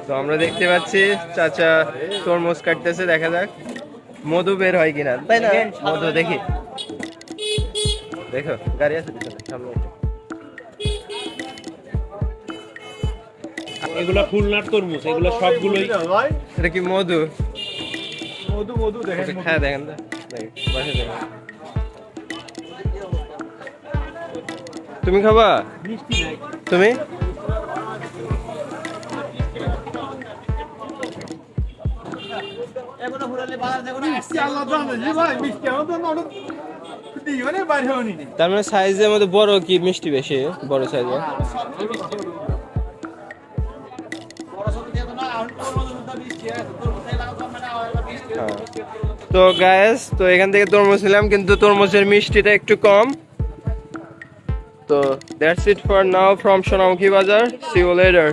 তো আমরা দেখতে পাচ্ছি চাচা তরমুজ কাটতেছে, দেখা যাক মধু বের হয় কিনা, তাই না? মধু দেখি, দেখো গাড়ি আছে সামনে। এগুলা খুলনার তরমুজ, এগুলা সবগুলোই। এটা কি মধু? মধু মধু দেখেন, হ্যাঁ দেখেন তো, বাসা দেখেন। তুমি খাবা? মিষ্টি নাই। তুমি মিষ্টি আল্লাহ জানে জি ভাই, মিষ্টি আমার তো অনেক দিওনে বাইরে হয়নি। তার মানে সাইজের মধ্যে বড় কি মিষ্টি বেশি, বড় সাইজের? তো গাইস, তো এখান থেকে তরমুজ নিলাম, কিন্তু তরমুজের মিষ্টিটা একটু কম। তো that's it for now from Sonamukhi বাজার, সি ইউ লেটার।